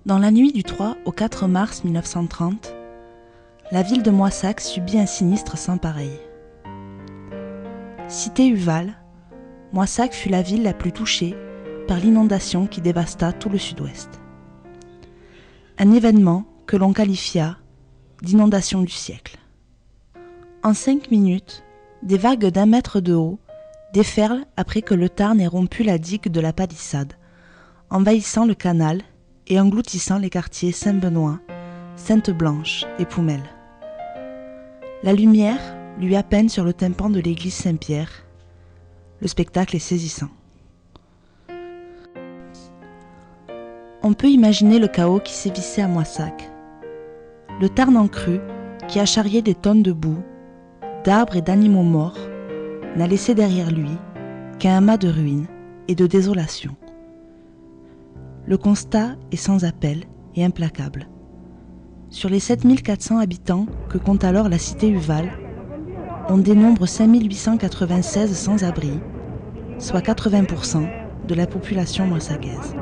Dans la nuit du 3 au 4 mars 1930, la ville de Moissac subit un sinistre sans pareil. Cité Uval, Moissac fut la ville la plus touchée par l'inondation qui dévasta tout le sud-ouest. Un événement que l'on qualifia d'inondation du siècle. En 5 minutes, des vagues d'1 mètre de haut déferlent après que le Tarn ait rompu la digue de la palissade, envahissant le canal et engloutissant les quartiers Saint-Benoît, Sainte-Blanche et Poumelle. La lumière luit à peine sur le tympan de l'église Saint-Pierre. Le spectacle est saisissant. On peut imaginer le chaos qui sévissait à Moissac. Le Tarn en crue, qui a charrié des tonnes de boue, d'arbres et d'animaux morts, n'a laissé derrière lui qu'un amas de ruines et de désolation. Le constat est sans appel et implacable. Sur les 7400 habitants que compte alors la cité Uval, on dénombre 5896 sans-abri, soit 80% de la population moissagaise.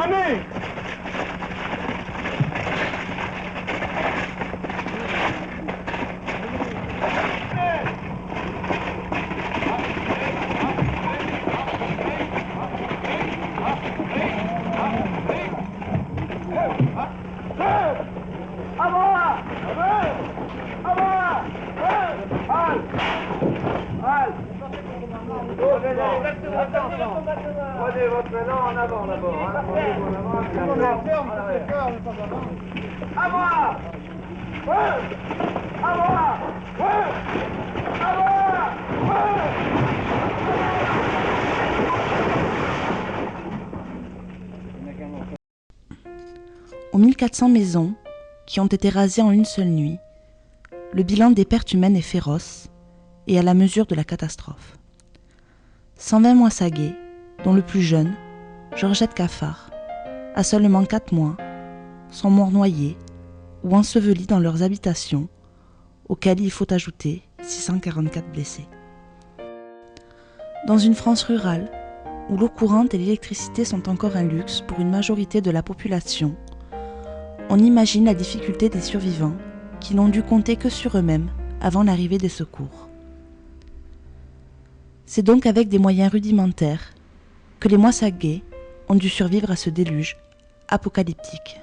Allez! Prenez votre élan en avant d'abord. À moi! À moi! À moi! Aux 1400 maisons qui ont été rasées en une seule nuit, le bilan des pertes humaines est féroce et à la mesure de la catastrophe. 120 Moissagais, dont le plus jeune, Georgette Caffard, a seulement 4 mois, sont morts noyés ou ensevelis dans leurs habitations, auxquelles il faut ajouter 644 blessés. Dans une France rurale, où l'eau courante et l'électricité sont encore un luxe pour une majorité de la population, on imagine la difficulté des survivants qui n'ont dû compter que sur eux-mêmes avant l'arrivée des secours. C'est donc avec des moyens rudimentaires que les Moissagais ont dû survivre à ce déluge apocalyptique.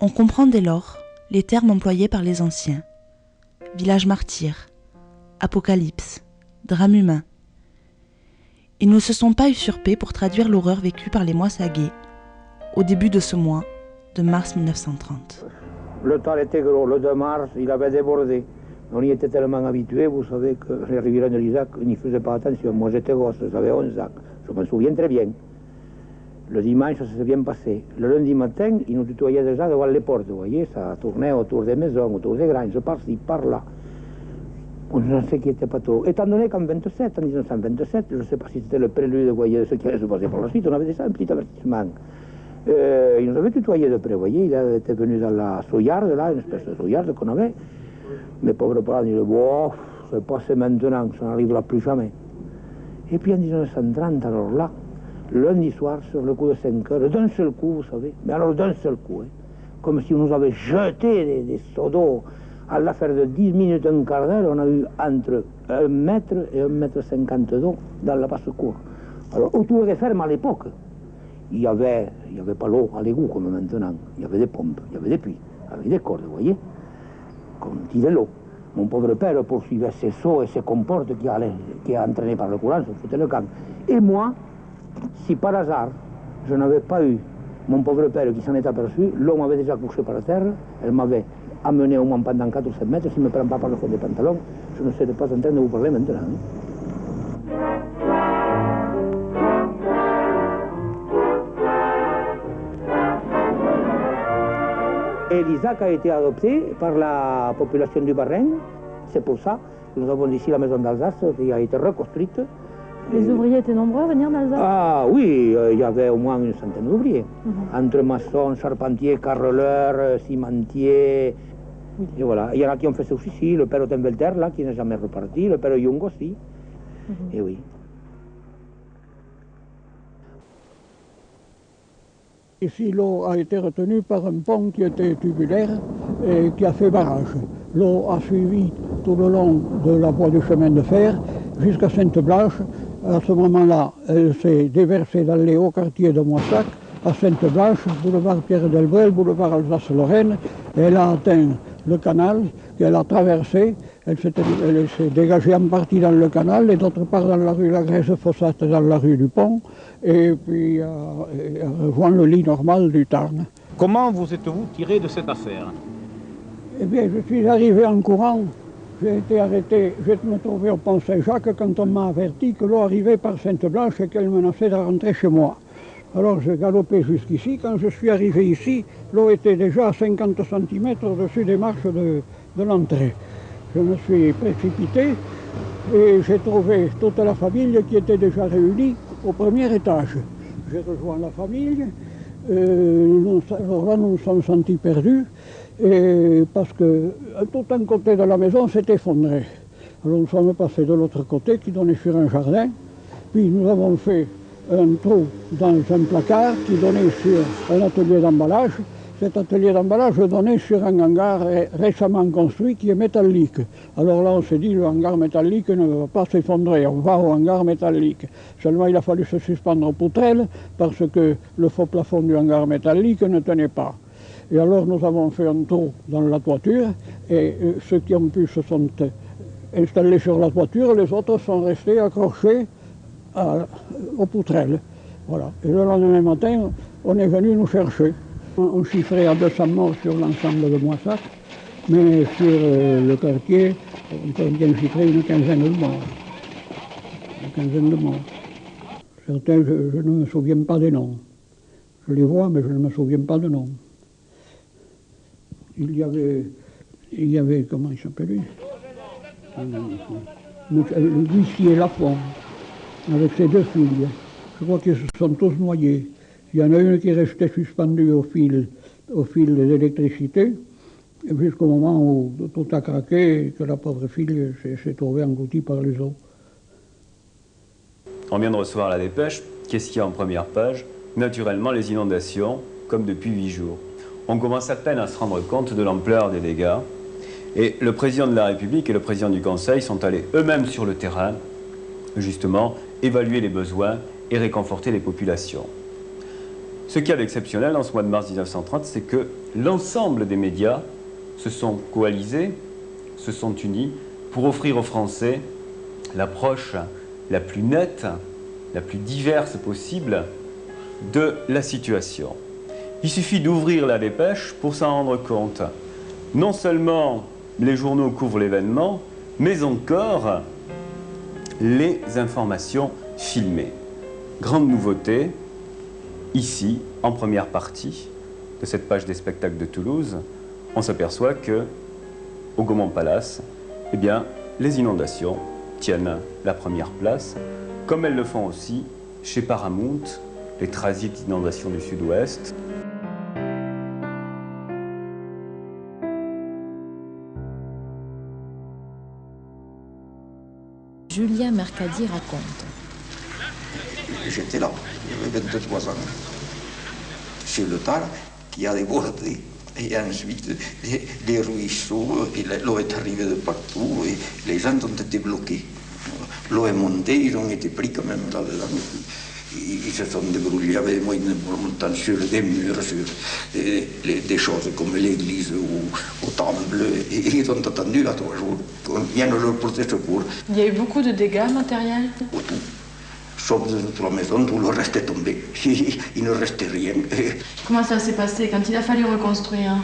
On comprend dès lors les termes employés par les anciens. Village martyr, apocalypse, drame humain. Ils ne se sont pas usurpés pour traduire l'horreur vécue par les Moissagais au début de ce mois de mars 1930. Le temps était gros, le 2 mars, il avait débordé. On y était tellement habitués, vous savez, que les riverains de l'Isaac n'y faisaient pas attention. Moi j'étais gosse, j'avais 11 ans, je m'en souviens très bien. Le dimanche, ça s'est bien passé. Le lundi matin, ils nous tutoyaient déjà devant les portes, vous voyez, ça tournait autour des maisons, autour des granges, par-ci, par-là. On ne s'inquiétait pas trop. Étant donné qu'en 1927, je ne sais pas si c'était le prélude, vous voyez, de ce qui allait se passer par la suite, on avait déjà un petit avertissement. Il nous avait tutoyé de près, vous voyez, il était venu dans la souillarde, là, une espèce de souillarde qu'on avait. Mes pauvres parents disaient, bon, c'est passé maintenant, ça n'arrivera plus jamais. Et puis en 1930, alors là, lundi soir, sur le coup de 5 heures, d'un seul coup, vous savez, mais alors d'un seul coup, hein, comme si on nous avait jeté des seaux d'eau. À l'affaire de 10 minutes, un quart d'heure, on a eu entre 1 mètre et 1 mètre 50 d'eau dans la basse-cour. Alors, autour des fermes à l'époque, il n'y avait pas l'eau à l'égout comme maintenant. Il y avait des pompes, il y avait des puits, avec des cordes, vous voyez, qu'on tirait l'eau. Mon pauvre père poursuivait ses seaux et ses comportes qui entraînaient par le courant, se foutait le camp. Et moi, si par hasard, je n'avais pas eu mon pauvre père qui s'en est aperçu, l'eau m'avait déjà couché par terre, elle m'avait amené au moins pendant 4 ou 7 mètres, s'il ne me prend pas par le fond des pantalons, je ne serais pas en train de vous parler maintenant. Et l'Isaac a été adopté par la population du Bas-Rhin, c'est pour ça que nous avons ici la maison d'Alsace qui a été reconstruite. Les ouvriers étaient nombreux à venir d'Alsace? Ah oui, il y avait au moins une centaine d'ouvriers, entre maçons, charpentiers, carreleurs, cimentiers. Et voilà, il y en a qui ont fait ça ici, le père Ottenvelter, là, qui n'est jamais reparti, le père Jung aussi. Et oui. Ici, l'eau a été retenue par un pont qui était tubulaire et qui a fait barrage. L'eau a suivi tout le long de la voie du chemin de fer jusqu'à Sainte-Blanche. À ce moment-là, elle s'est déversée dans les hauts quartiers de Moissac, à Sainte-Blanche, boulevard Pierre-Delbrel, boulevard Alsace-Lorraine. Elle a atteint le canal qu'elle a traversé. Elle s'est dégagée en partie dans le canal et d'autre part dans la rue La Graisse-Fossate, dans la rue du Pont, et puis a rejoint le lit normal du Tarn. Comment vous êtes-vous tiré de cette affaire? Eh bien, je suis arrivé en courant. J'ai été arrêté, je me trouvais au pont Saint-Jacques quand on m'a averti que l'eau arrivait par Sainte-Blanche et qu'elle menaçait de rentrer chez moi. Alors j'ai galopé jusqu'ici. Quand je suis arrivé ici, l'eau était déjà à 50 cm au-dessus des marches de l'entrée. Je me suis précipité et j'ai trouvé toute la famille qui était déjà réunie au premier étage. J'ai rejoint la famille. Alors là, nous nous sommes sentis perdus. Et parce que tout un côté de la maison s'est effondré. Alors nous sommes passés de l'autre côté qui donnait sur un jardin, puis nous avons fait un trou dans un placard qui donnait sur un atelier d'emballage. Cet atelier d'emballage donnait sur un hangar récemment construit qui est métallique. Alors là on s'est dit le hangar métallique ne va pas s'effondrer, on va au hangar métallique. Seulement il a fallu se suspendre aux poutrelles parce que le faux plafond du hangar métallique ne tenait pas. Et alors nous avons fait un trou dans la toiture et ceux qui ont pu se sont installés sur la toiture, les autres sont restés accrochés aux poutrelles. Voilà. Et le lendemain matin, on est venu nous chercher. On chiffrait à 200 morts sur l'ensemble de Moissac, mais sur le quartier, on peut bien chiffrer une quinzaine de morts. Une quinzaine de morts. Certains, je ne me souviens pas des noms. Je les vois, mais je ne me souviens pas de noms. Il y avait, comment il s'appelait, l'huissier Lafont, avec ses 2 filles. Je crois qu'ils se sont tous noyés. Il y en a une qui restait suspendue au fil de l'électricité, jusqu'au moment où tout a craqué et que la pauvre fille s'est trouvée engloutie par les eaux. On vient de recevoir la dépêche. Qu'est-ce qu'il y a en première page? Naturellement, les inondations, comme depuis 8 jours. On commence à peine à se rendre compte de l'ampleur des dégâts. Et le président de la République et le président du Conseil sont allés eux-mêmes sur le terrain, justement, évaluer les besoins et réconforter les populations. Ce qui est exceptionnel en ce mois de mars 1930, c'est que l'ensemble des médias se sont coalisés, se sont unis pour offrir aux Français l'approche la plus nette, la plus diverse possible de la situation. Il suffit d'ouvrir la dépêche pour s'en rendre compte. Non seulement les journaux couvrent l'événement, mais encore les informations filmées. Grande nouveauté, ici, en première partie de cette page des spectacles de Toulouse, on s'aperçoit que, au Gaumont Palace, eh bien, les inondations tiennent la première place, comme elles le font aussi chez Paramount les transits d'inondations du sud-ouest. Julien Mercadier raconte. J'étais là, j'avais 23 ans, sur le tas qui a débordé. Et ensuite, les ruisseaux, l'eau est arrivée de partout et les gens ont été bloqués. L'eau est montée, ils ont été pris quand même là-dedans. Ils se sont débrouillés avec des moyens importants sur des murs, sur des choses comme l'église ou au temple. Et ils ont attendu là 3 jours qu'on vienne leur porter secours. Il y a eu beaucoup de dégâts matériels? Tout. Sauf de toute la maison, tout le reste est tombé. Il ne restait rien. Comment ça s'est passé quand il a fallu reconstruire?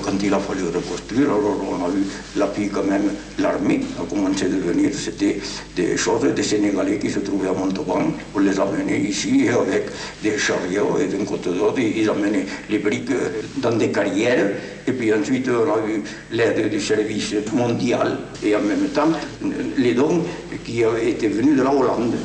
Quand il a fallu reconstruire, alors on a eu l'appui quand même, l'armée a commencé à venir. C'était des choses, des Sénégalais qui se trouvaient à Montauban. On les amenait ici avec des chariots et d'un côté d'autre. Ils amenaient les briques dans des carrières. Et puis ensuite, on a eu l'aide du service mondial et en même temps les dons qui étaient venus de la Hollande.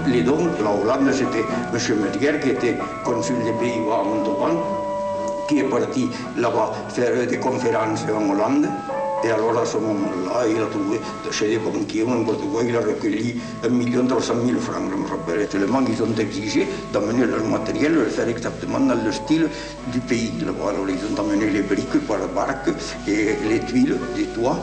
Les dons de la Hollande, c'était M. Merguer qui était consul des Pays-Bas à Montauban, qui est parti là-bas faire des conférences en Hollande. Et alors à ce moment-là, il a trouvé chez des banquiers en Portugal, il a recueilli 1 300 000 francs, je me rappelle. Seulement, ils ont exigé d'amener leur matériel, de le faire exactement dans le style du pays. Là-bas, alors ils ont amené les briques par barque et les tuiles des toits.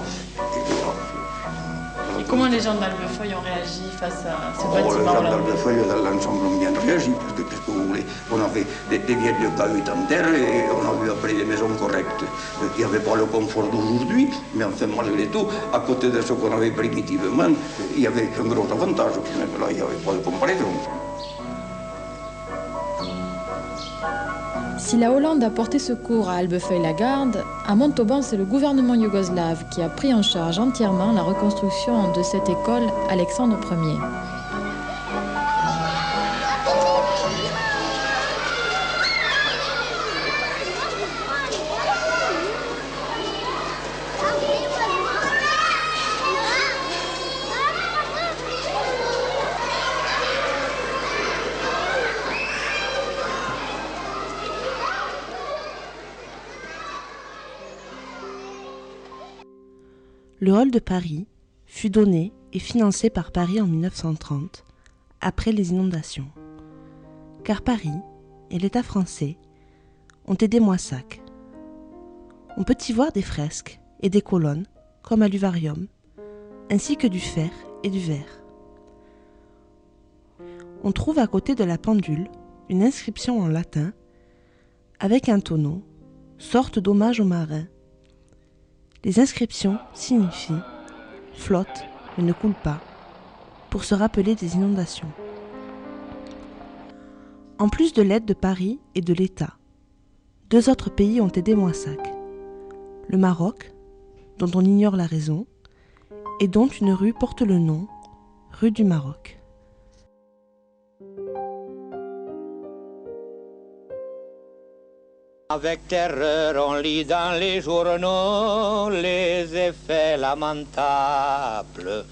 Et comment les gens d'Albefeuille ont réagi face à ce bâtiment? Les gens d'Albefeuille, dans l'ensemble, ont bien réagi, parce que, qu'est-ce que vous voulez, on avait des vieilles cahutes en terre et on a vu après des maisons correctes. Il n'y avait pas le confort d'aujourd'hui, mais enfin, malgré tout, à côté de ce qu'on avait primitivement, il y avait un gros avantage. Même là, il n'y avait pas de comparaison. Si la Hollande a porté secours à Albefeuille-la-Garde, à Montauban, c'est le gouvernement yougoslave qui a pris en charge entièrement la reconstruction de cette école Alexandre Ier. Le hall de Paris fut donné et financé par Paris en 1930, après les inondations. Car Paris et l'État français ont aidé Moissac. On peut y voir des fresques et des colonnes, comme à l'Uvarium, ainsi que du fer et du verre. On trouve à côté de la pendule une inscription en latin avec un tonneau, sorte d'hommage aux marins. Les inscriptions signifient « flotte mais ne coule pas » pour se rappeler des inondations. En plus de l'aide de Paris et de l'État, 2 autres pays ont aidé Moissac. Le Maroc, dont on ignore la raison, et dont une rue porte le nom, rue du Maroc. Avec terreur, on lit dans les journaux les effets lamentables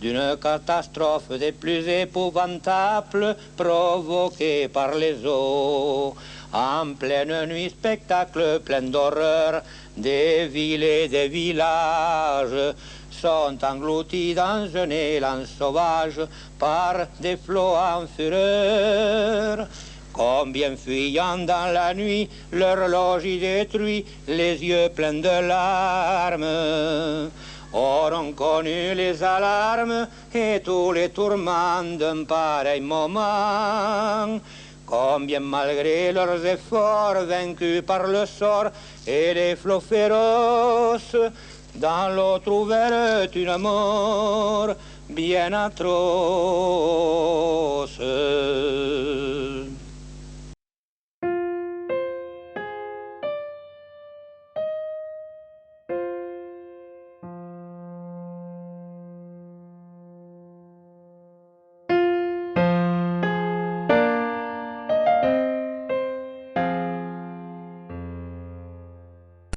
d'une catastrophe des plus épouvantables provoquée par les eaux. En pleine nuit, spectacle plein d'horreur, des villes et des villages sont engloutis dans un élan sauvage par des flots en fureur. Combien fuyant dans la nuit, leur logis détruit, les yeux pleins de larmes, auront connu les alarmes et tous les tourments d'un pareil moment. Combien malgré leurs efforts, vaincus par le sort et les flots féroces, dans l'eau trouvèrent une mort bien atroce.